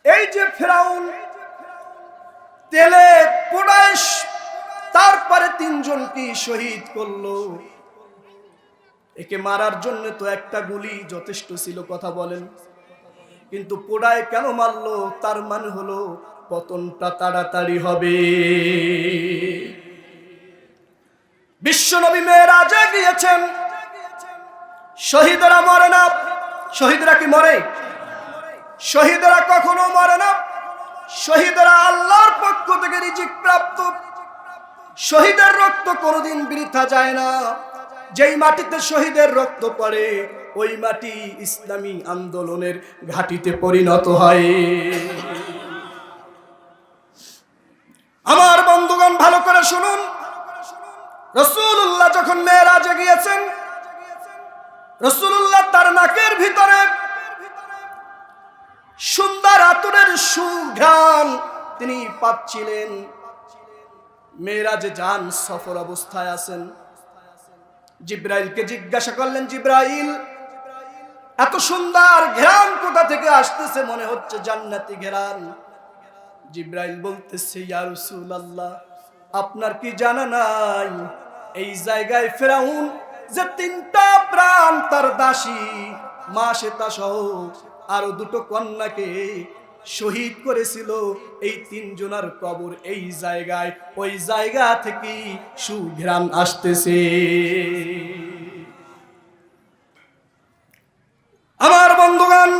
এই যে ফেরাউন তেলে পোড়ায় তারপরে তিনজনকে শহীদ করলো, একে মারার জন্য তো একটা গুলি যথেষ্ট ছিল, কথা বলেন। কিন্তু পোড়ায় কেন মারলো? তার মানে হলো পতনটা তাড়াতাড়ি হবে। বিশ্বনবী মেরাজে গিয়েছেন, শহীদরা মরে না। শহীদরা কি মরে? শহীদরা কখনো মরে না। শহীদরা আল্লাহর পক্ষ থেকে রিজিক প্রাপ্ত। শহীদের রক্ত কোনোদিন বৃথা যায় না। যেই মাটিতে শহীদের রক্ত পড়ে ওই মাটি ইসলামী আন্দোলনের ঘাঁটিতে পরিণত হয়। আমার বন্ধুগণ ভালো করে শুনুন, রাসূলুল্লাহ যখন মেরাজে গিয়েছেন, রাসূলুল্লাহ তার নাকের ভিতরে সুন্দর আতরের সুঘ্রাণ তিনি পাচ্ছিলেন। মেরাজে যান, সফর অবস্থায় আছেন। জিব্রাইলকে জিজ্ঞাসা করলেন, জিব্রাইল এত সুন্দর ঘ্রাণ কোথা থেকে আসতেছে? মনে হচ্ছে জান্নাতি ঘ্রাণ। জিব্রাইল বলতেছে, ইয়া রাসূলুল্লাহ, আপনার কি জানা নাই এই জায়গায় ফেরাউন যে তিনটা প্রাণ তার দাসী মাশেতা সহ আরো দুটো কন্যাকে শহীদ করেছিল, এই তিনজনের কবর এই জায়গায়, ওই জায়গা থেকে সুঘ্রাণ আসতেছে। আমার বন্ধুগণ,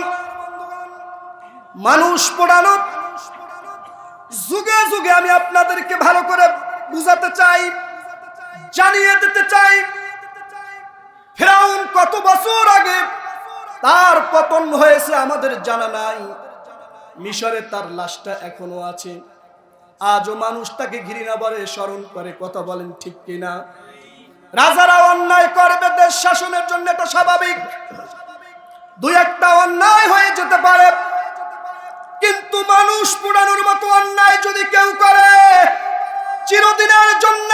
মানুষ পোড়ানো যুগে যুগে আমি আপনাদেরকে ভালো করে বুঝাতে চাই, জানিয়ে দিতে চাই, ফেরাউন কত বছর আগে তার পতন হয়েছে আমাদের জানা নাই। মিশরে তার লাশটা এখনো আছে। আজও মানুষ তাকে ঘৃণা ভরে স্মরণ করে, কথা বলেন ঠিক কিনা? রাজারা অন্যায় করবে দেশ শাসনের জন্য, এটা স্বাভাবিক। দুই একটা অন্যায় হয়ে যেতে পারে, কিন্তু মানুষ পোড়ানোর মতো অন্যায় যদি কেউ করে, চিরদিনের জন্য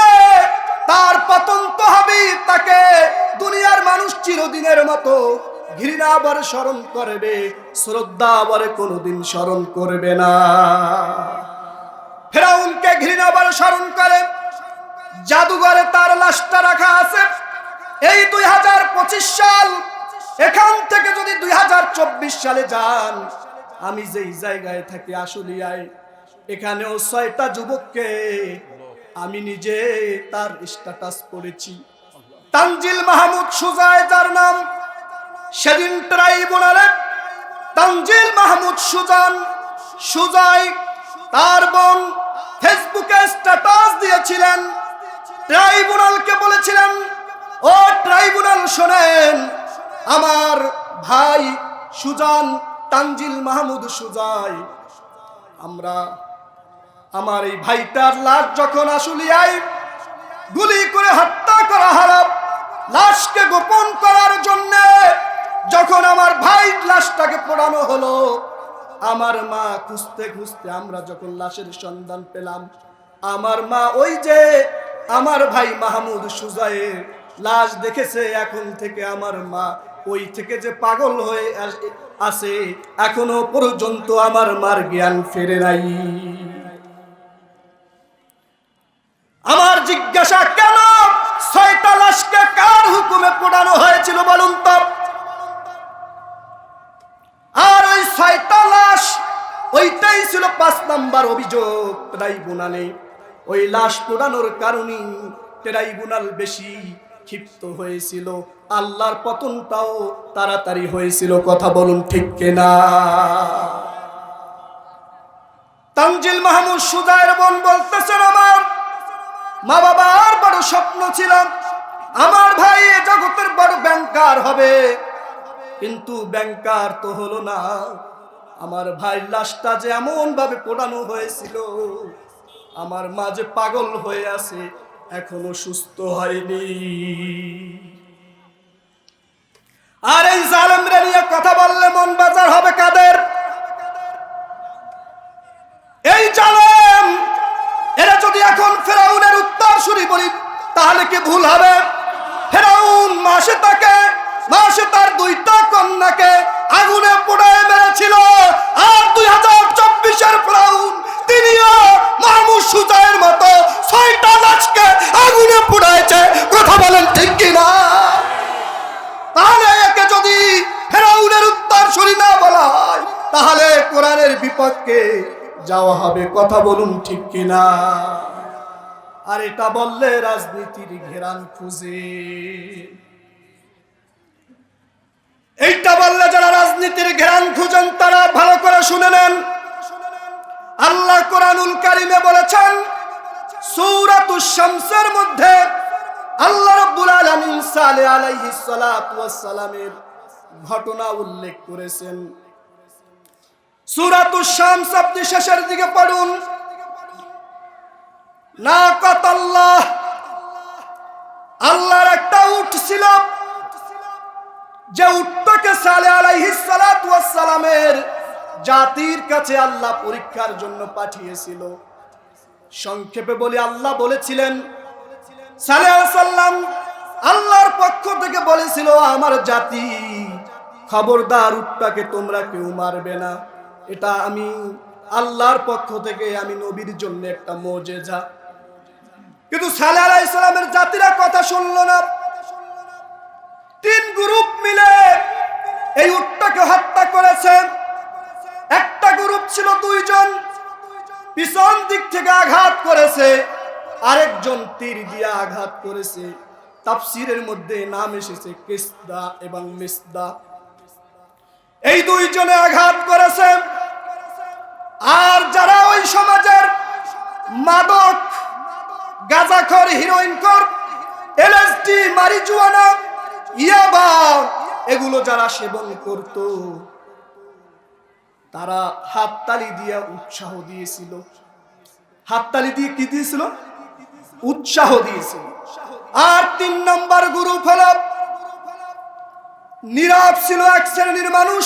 তার পতন তো হবেই। তাকে দুনিয়ার মানুষ চিরদিনের মতো ঘৃণা ভরে স্মরণ করবে, শ্রদ্ধা ভরে কোনোদিন স্মরণ করবে না। ফেরাউনকে ঘৃণা ভরে স্মরণ করে, জাদুঘরে তার লাশটা রাখা আছে। এই 2025 সাল, এখান থেকে যদি 2024 সালে যান, আমি যেই জায়গায় থাকি আশুলিয়ায়, এখানেও 6টা যুবককে আমি নিজে তার স্ট্যাটাস পড়েছি। তানজিল মাহমুদ সুজায় যার নাম, সেদিন ট্রাইব্যুনালে তানজিল মাহমুদ সুজাই তার বোন ফেসবুকে স্ট্যাটাস দিয়েছিলেন। ট্রাইব্যুনালকে বলেছিলেন, ও ট্রাইব্যুনাল শোনেন, আমার ভাই সুজান, তানজিল মাহমুদ সুজাই, আমার এই ভাইটার লাশ যখন আশুলিয়ায় গুলি করে হত্যা করা হলো, লাশকে গোপন করার জন্য যখন আমার ভাই লাশটাকে পোড়ানো হলো, আমার মা খুঁজতে খুঁজতে আমরা যখন লাশের সন্ধান পেলাম, আমার মা ওই যে আমার ভাই মাহমুদ সুজাইয়ের লাশ দেখেছে। এখন থেকে আমার মা ওই থেকে যে পাগল হয়ে আছে, এখনো পর্যন্ত আমার মার জ্ঞান ফেরে নাই। আমার জিজ্ঞাসা, কেন 6টা লাশকে কার হুকুমে পোড়ানো হয়েছিল বলুন তো? আর ওই 6টা লাশ, ওইটাই ছিল 5 নাম্বার অভিযোগ ট্রাইব্যুনালে। ওই লাশ পোড়ানোর কারণে ট্রাইব্যুনাল বেশি ক্ষিপ্ত হয়েছিল, আল্লাহর পতনটাও তাড়াতাড়ি হয়েছিল, কথা বলুন ঠিক কিনা? তানজিল মাহমুদ সুজায়ের বোন বলতেছেন, আমার মা বাবার বড় স্বপ্ন ছিল আমার ভাই এ জগতের বড় ব্যাংকার হবে, কিন্তু ব্যাংকার তো হলো না। আমার ভাই লাশটা যে এমন ভাবে পোড়ানো হয়েছিল, আমার মা যে পাগল হয়ে আছে, এখনো সুস্থ হয়নি। আর এই জালেমরা নিয়ে কথা বললে মন বাজার হবে কাদের? এই জালেম এরা যদি এখন ফেরাউনের উত্তরসূরি বলি তাহলে কি ভুল হবে? ফেরাউন মাসে তার 2টা কন্যাকে আগুনে পোড়ায় মেরেছিল, আর 2024 কিনা? তাহলে একে যদি ফেরাউনের উত্তরসূরি না বলা হয় তাহলে কোরআনের বিপক্ষে যাওয়া হবে। কথা বলুন ঠিক কিনা? আর এটা বললে রাজনীতির ঘেরান খুঁজে, এইটা বললে যারা রাজনীতির ঘেরান খুঁজেন তারা ভালো করে শুনে নেন। আল্লাহ কোরআনুল কারিমে বলেছেন, সূরাতুশ শামসের মধ্যে আল্লাহ রাব্বুল আলামিন সালেহ আলাইহিস সালাতু ওয়াস সালামের ঘটনা উল্লেখ করেছেন। সূরাতুশ শামস আপনি শেষের দিকে পড়ুন। নাকাতাল্লাহ, আল্লাহর একটা উট ছিল, যে উটটাকে সালেহ আলাইহিস সালাতু ওয়াস সালামের জাতির কাছে আল্লাহ পরীক্ষার জন্য পাঠিয়েছিল। সংক্ষেপে বলি, আল্লাহ বলেছিলেন সালেহ আলাইহিস সালাম আল্লাহর পক্ষ থেকে বলেছিল, আমার জাতি খবরদার, উটটাকে তোমরা কেউ মারবে না, এটা আমি আল্লাহর পক্ষ থেকে, আমি নবীর জন্য একটা মুজিজা। কিন্তু সালেহ আলাইহিস সালামের জাতিরা কথা শুনলো না। 3 গ্রুপ মিলে এই উটটাকে হত্যা করেছে। একটা গ্রুপ ছিল 2 জন, পিছন দিক থেকে আঘাত করেছে, আরেকজন তীর দিয়ে আঘাত করেছে। তাফসীরের মধ্যে নাম এসেছে কিসদা এবং মিসদা। এই 2 জনে আঘাত করেছে। আর যারা ওই সমাজের মাদক, গাঁজাখোর, হিরোইনখোর, এলএসডি, মারিজুয়ানা, ইয়াবা এগুলো যারা সেবন করত, তারা হাততালি দিয়ে উৎসাহ দিয়েছিল। হাততালি দিয়ে কি দিয়েছিল? উৎসাহ দিয়েছিল। আর 3 নম্বর গ্রুপ হলো নীরব ছিল, এক শ্রেণীর মানুষ,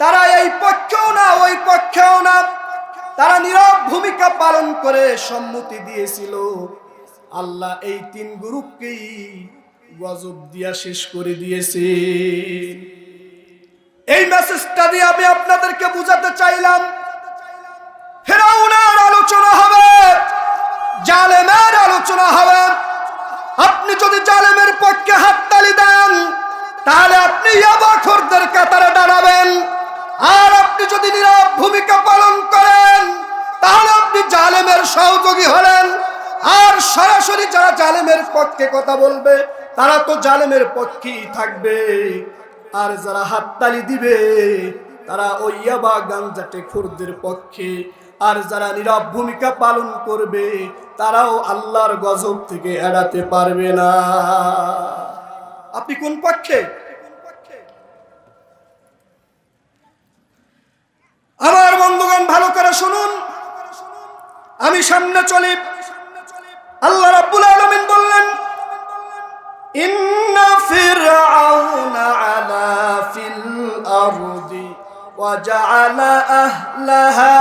তারা এই পক্ষেও না ওই পক্ষেও না, তারা নীরব ভূমিকা পালন করে সম্মতি দিয়েছিল। আল্লাহ এই 3 গ্রুপকেই গজব দিয়া শেষ করে দিয়েছে। এই মেসেজটা দিয়ে আমি আপনাদেরকে বুঝাতে চাইলাম, ফেরাউনের আলোচনা হবে, জালেমের আলোচনা হবে। আপনি যদি জালেমের পক্ষে হাততালি দেন তাহলে আপনি ইয়াবাখোরদের কাতারে দাঁড়াবেন, আর আপনি যদি নীরব ভূমিকা পালন করেন তাহলে আপনি জালেমের সহযোগী হলেন। আর সরাসরি যারা জালেমের পক্ষে কথা বলবে তারা তো জালেমের পক্ষেই থাকবে, আর যারা হাততালি দিবে তারা ওই ইয়াবা গাঞ্জাটেখোরদের পক্ষে। আর যারা নীরব ভূমিকা পালন করবে তারাও আল্লাহর গজব থেকে এড়াতে পারবে না। আপনি কোন পক্ষে? আমার বন্ধুগণ ভালো করে শুনুন, আমি সামনে চলি। আল্লাহ রাব্বুল আলামিন বললেন, ইন্না ফিরআউনা আলা ফিল আরদি ওয়া জাআলা আহলাহা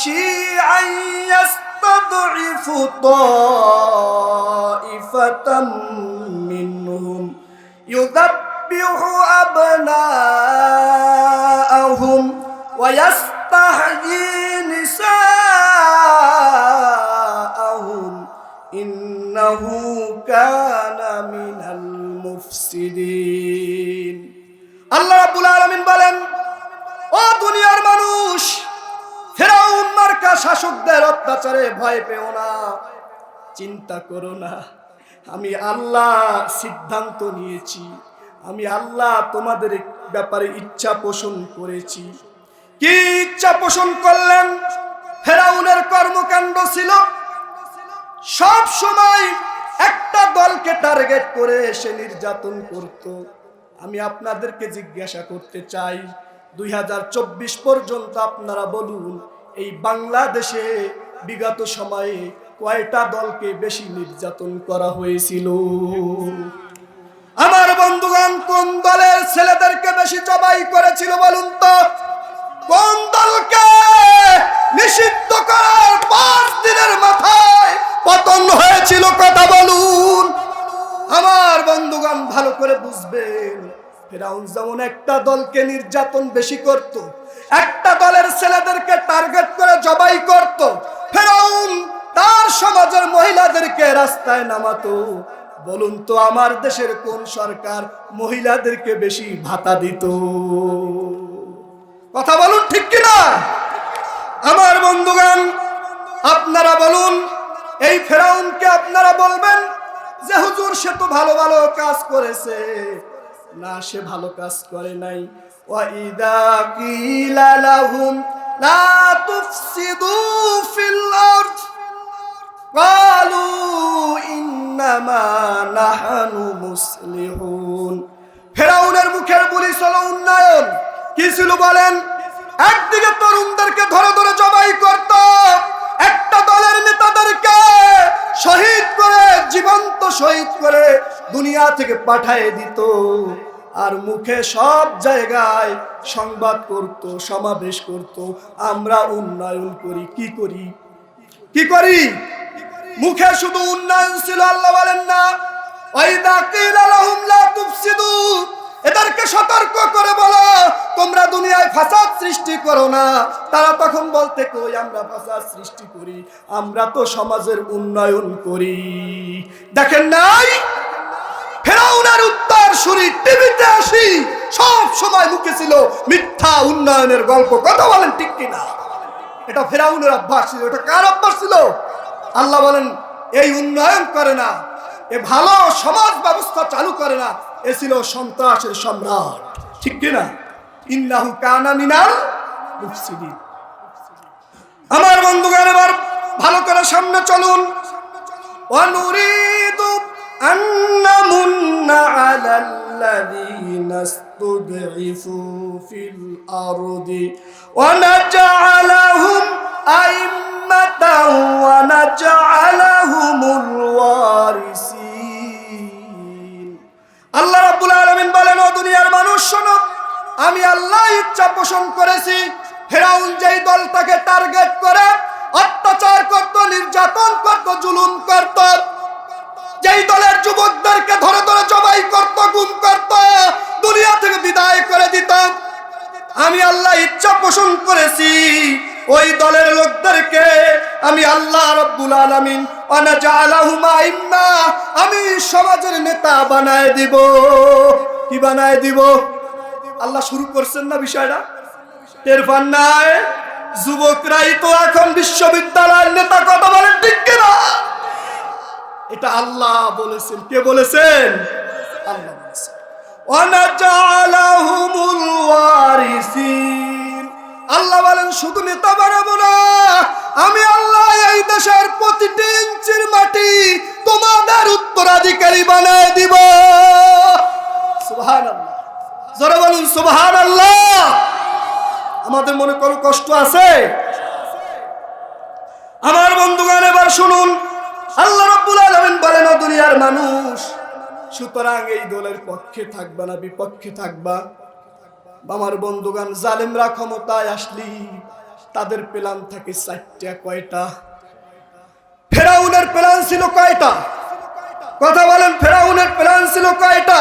শিআন ইয়াস্তাদঈফু তাইফাতাম মিনহুম ইউযাব্বিহু আবনাআহুম ওয়া ইয়াস্তাহয়ী নিসাআহুম ইন্নাহু কানা মিনাল মুফসিদিন। আল্লাহ রাব্বুল আলামিন বলেন, ও দুনিয়ার মানুষ, ফেরাউন মার্কা শাসকদের অত্যাচারে ভয় পেও না, চিন্তা করো না। আমি আল্লাহ সিদ্ধান্ত নিয়েছি, আমি আল্লাহ তোমাদের ব্যাপারে ইচ্ছা পোষণ করেছি। কি ইচ্ছা পোষণ করলেন? ফেরাউনের কর্মকাণ্ড ছিল সব সময় একটা দলকে টার্গেট করে সে নির্যাতন করত। আমি আপনাদেরকে জিজ্ঞাসা করতে চাই, 2024 পর্যন্ত আপনারা বলুন, এই বাংলাদেশে বিগত সময়ে কয়টা দলকে বেশি নির্যাতন করা হয়েছিল? আমার বন্ধুগণ, কোন দলের ছেলেদেরকে বেশি জবাই করেছিল বলুন তো? কোন দলকে নিষিদ্ধ করার 5 দিনের মাথায় পতন হয়েছিল? কথা বলুন। আমার বন্ধুগণ ভালো করে বুঝবেন, ফেরাউন যেমন একটা দলকে নির্যাতন বেশি করত, একটা দলের ছেলেদেরকে টার্গেট করে জবাই করত, ফেরাউন তার সমাজের মহিলাদেরকে রাস্তায় নামাতো, বলুন তো আমার দেশের কোন সরকার মহিলাদেরকে বেশি ভাতা দিত? কথা বলুন ঠিক কিনা? আমার বন্ধুগণ, আপনারা বলুন, এই ফেরাউনকে আপনারা বলবেন যে হুজুর সে তো ভালো ভালো কাজ করেছে? না, সে ভালো কাজ করে নাই। ওয়া ইদা কিলা লাহুম লা তুফসিদু ফিল আরদ ক্বালু ইন্নামা নাহনু মুসলিহুন। ফেরাউনের মুখের বুলি ছিল উন্নয়ন। কি ছিল বলেন? একদিকে তরুণদেরকে ধরে ধরে জবাই করত, একটা দলের নেতাদেরকে শহীদ করে, জীবন্ত শহীদ করে দুনিয়া থেকে পাঠিয়ে দিত, আর মুখে সব জায়গায় সংবাদ করত, সমাবেশ করত, আমরা উন্নয়ন করি। কি করি? কি করি? মুখে শুধু উন্নয়ন ছিল। আল্লাহ বলেন না ওয়াইদা কিলা লাহুম লা তুফসিদু, এদেরকে সতর্ক করে বলো তোমরা দুনিয়ায় ফাসাদ সৃষ্টি করো না। তারা তখন বলতে কই আমরা ফাসাদ সৃষ্টি করি, আমরা তো সমাজের উন্নয়ন করি। দেখেন নাই ফেরাউনের উত্তর শুনি টিভিতে আসি, সব সময় মুখে ছিল মিথ্যা উন্নয়নের গল্প। কথা বলেন ঠিক কিনা? এটা ফেরাউনের অভ্যাস ছিল। এটা কার অভ্যাস ছিল? আল্লাহ বলেন এই উন্নয়ন করে না, এ ভালো সমাজ ব্যবস্থা চালু করে না, এ ছিল সন্ত্রাসের সম্রাট। ঠিক কিনা? ইন্নাহু কানা মিনাল মুফসিদিন। আমার বন্ধুগণ, এবার ভালো করে সামনে চলুন। ওয়া নুরিদু আন নামুন্না আলাল্লাযীনা ইসতুদঈফু ফিল আরদি ওয়া নাজআলাহুম আইম্মাতান ওয়া নাজআলাহুমুল ওয়ারিসিন। আল্লাহ রাব্বুল আলামিন বলেন, ও দুনিয়ার মানুষ শোনো, আমি আল্লাহ ইচ্ছা পোষণ করেছি ফেরাউন যেই দলটাকে টার্গেট করে অত্যাচার করত, নির্যাতন করত, জুলুম করত, যেই দলের যুবকদেরকে ধরে ধরে জবাই করত, গুম করত, দুনিয়া থেকে বিদায় করে দিত, আমি আল্লাহ ইচ্ছা পোষণ করেছি ওই দলের লোকদেরকে আমি আল্লাহ রাব্বুল আলামিন ওয়ানাজআলাহুম আইম্মা, আমি সমাজের নেতা বানায় দিব। কি বানায় দিব? আল্লাহ শুরু করছেন না বিষয়টা? টের পান নাই? যুবকরাই তো এখন বিশ্ববিদ্যালয়ের নেতা। কথা বলেন ঠিক কিনা? এটা আল্লাহ বলেছেন। কে বলেছেন? আল্লাহ বলেছেন। ওয়ানাজআলাহুমুল ওয়ারিসিন। আল্লাহ বলেন শুধু নেতা বানাবো না, আমি আল্লাহ এই দেশের প্রতিটি ইঞ্চির মাটি তোমাদের উত্তরাধিকারী বানায় দিব। সুবহানাল্লাহ। জোরে বলুন সুবহানাল্লাহ। আমাদের মনে কোনো কষ্ট আছে? আমার বন্ধুগণ, এবার শুনুন, আল্লাহ রাব্বুল আলামিন বলেন, ও দুনিয়ার মানুষ, সুতরাং এই দলের পক্ষে থাকবা না বিপক্ষে থাকবা। আমার বন্ধুগণ, জালেমরা ক্ষমতায় আসলি তাদের প্ল্যান থাকে চারটা। কয়টা? ফেরাউনের প্ল্যান ছিল কয়টা? কথা বলেন, ফেরাউনের প্ল্যান ছিল কয়টা?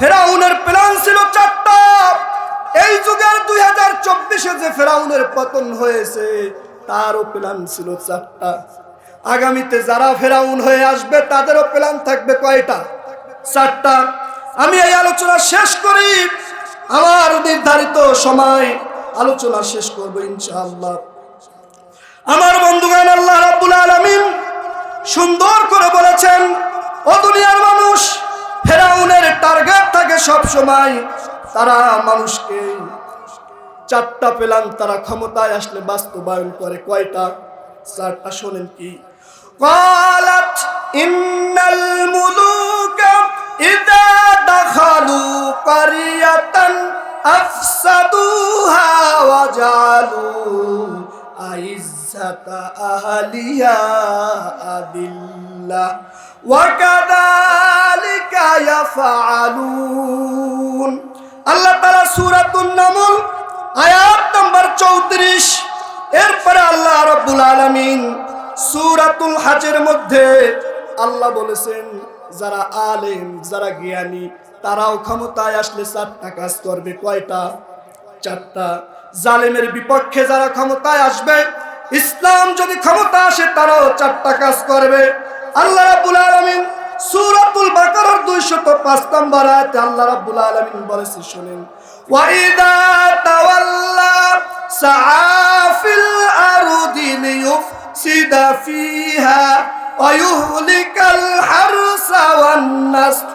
ফেরাউনের প্ল্যান ছিল চারটা। এই যুগের 2024-এ যে ফেরাউনের পতন হয়েছে তারও প্ল্যান ছিল চারটা। আগামীতে যারা ফেরাউন হয়ে আসবে তাদেরও প্ল্যান থাকবে কয়টা? চারটা। আমি এই আলোচনা শেষ করি, আমার নির্ধারিত সময় আলোচনা শেষ করব ইনশাআল্লাহ। আমার বন্ধুগণ, আল্লাহ রাব্বুল আলামিন সুন্দর করে বলেছেন, ও দুনিয়ার মানুষ, ফেরাউনের টার্গেট থাকে সব সময় তারা মানুষকে চারটা প্ল্যান তারা ক্ষমতায় আসলে বাস্তবায়ন করে। কয়টা? চারটা। শোনেন কি? قالت إن الملوك إذا دخلوا قرية أفسدوها وجعلوا أعزة أهلها أذلة وكذلك يفعلون। আল্লাহ তাআলা সূরাতুন নামল আয়াত নাম্বার 34। এরপরে আল্লাহ রাব্বুল আলামিন সূরাতুল হজের মধ্যে আল্লাহ বলেছেন, যারা আলেম, যারা জ্ঞানী, তারাও ক্ষমতায় আসলে চারটা কাজ করবে। কয়টা? চারটা। জালেমের বিপক্ষে যারা ক্ষমতায় আসবে, ইসলাম যদি ক্ষমতা আসে, তারাও চারটা কাজ করবে। আল্লাহ রাব্বুল আলামিন সূরাতুল বাকারার 205 নম্বর আয়াতে আল্লাহ রাব্বুল আলামিন বলেছে শুনেন, ওয়া ইযা তাওয়াল্লা সাআ ফিল আরদি লিয়ুফসিদা ফিহা ওয়া ইউহলিকাল হারসা ওয়ান নাসল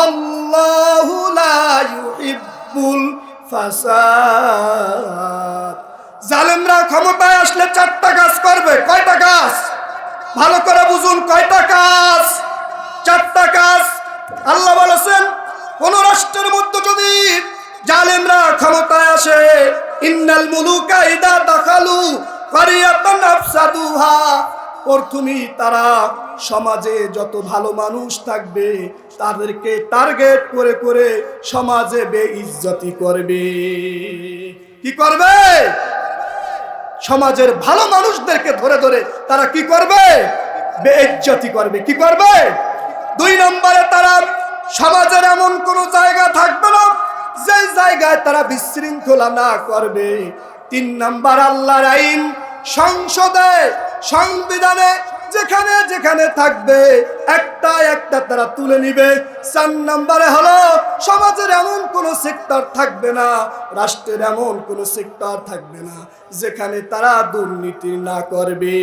আল্লাহু লা ইউহিব্বুল ফাসাদ। জালেমরা ক্ষমতায় আসলে চারটা কাজ করবে। কয়টা কাজ? ভালো করে বুঝুন, কয়টা কাজ? চারটা কাজ। আল্লাহ বলেছেন কোন রাষ্ট্রের মধ্যে যদি জালেমরা ক্ষমতায় আসে, ইন্নাল মুলুকা ইদা দাখালু কারিয়াতান আফসাদুহা, প্রথমেই তারা সমাজে যত ভালো মানুষ থাকবে তাদেরকে টার্গেট করে করে সমাজে বেইজ্জতি করবে। কি করবে? সমাজের ভালো মানুষদেরকে ধরে ধরে তারা কি করবে? বেইজ্জতি করবে। কি করবে? 2 নম্বরে তারা সমাজের এমন কোন জায়গা থাকবে না যে জায়গায় তারা বিশৃঙ্খলা না করবে। 3 নম্বর আল্লাহর আইন সংসদে সংবিধানে যেখানে যেখানে থাকবে একটা একটা তারা তুলে নিবে। 4 নম্বরে হলো সমাজের এমন কোন সেক্টর থাকবে না, রাষ্ট্রের এমন কোন সেক্টর থাকবে না যেখানে তারা দুর্নীতি না করবে।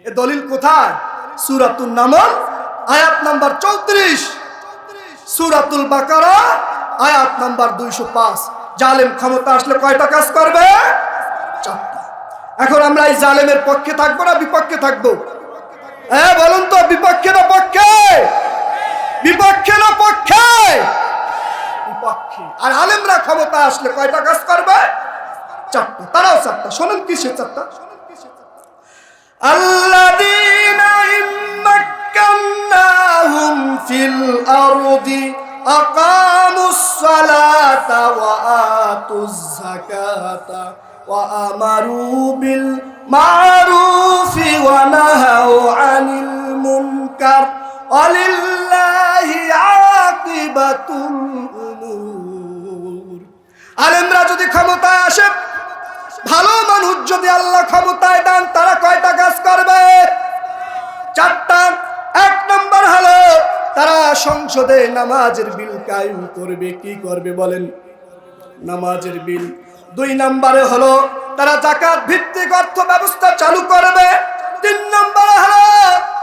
এ দলিল কোথায়? সূরাতুন নামল আয়াত নাম্বার 34, সূরাতুল বাকারা আয়াত নাম্বার 205। জালেম ক্ষমতা আসলে কয়টা কাজ করবে? 4টা। এখন আমরা এই জালেমের পক্ষে থাকবো না বিপক্ষে থাকবো? বলুন তো, বিপক্ষে না পক্ষে? বিপক্ষে না পক্ষে? বিপক্ষে। আর আলেমরা ক্ষমতা আসলে কয়টা কাজ করবে? 4টা। তারাও 4টা। শোনেন কিসের 4টা? আল্লাযীনা ইম্মাক্কান্নাহুম ফিল আরদি আকামুস সালাতা ওয়া আতুজ যাকাতা ওয়া আমারু বিল মারুফি ওয়া নাহাউ আনিল মুনকার ওয়ালিল্লাহি আকিবাতুল উমুর। আলেমরা যদি ক্ষমতায় আসে, ভালো মানুষ যদি আল্লাহ ক্ষমতায় দেন, তারা কয়টা কাজ করবে? 4টা। 1 নম্বর হলো তারা সংসদে নামাজের বিল কায়েম করবে। কি করবে বলেন? নামাজের বিল। 2 নম্বরে হলো তারা যাকাত ভিত্তিক অর্থ ব্যবস্থা চালু করবে। 3 নম্বরে হলো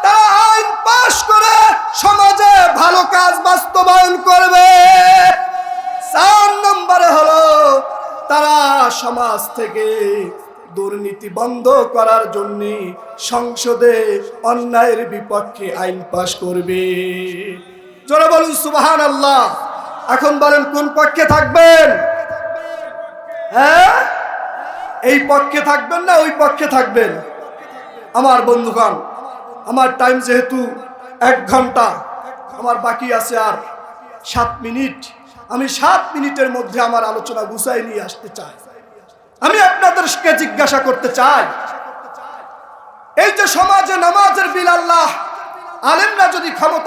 তারা আইন পাশ করে সমাজে ভালো কাজ বাস্তবায়ন করবে। 4 নম্বরে হলো তারা সমাজ থেকে দুর্নীতি বন্ধ করার জন্য সংসদে অন্যায়ের বিপক্ষে আইন পাশ করবে। জোরে বলুন সুবহানাল্লাহ। এখন বলেন কোন পক্ষে থাকবেন? হ্যাঁ, এই পক্ষে থাকবেন না ওই পক্ষে থাকবেন? আমার বন্ধুগণ, আমার টাইম যেহেতু 1 ঘন্টা, আমার বাকি আছে আর 7 মিনিট। আমি 7 মিনিটের মধ্যে আমার আলোচনা গুছাই নিয়ে আসতে চাই। আমি আপনাদেরকে জিজ্ঞাসা করতে চাই, এই যে সমাজে নামাজের বিল আল্লাহ আলেমরা যদি ক্ষমতা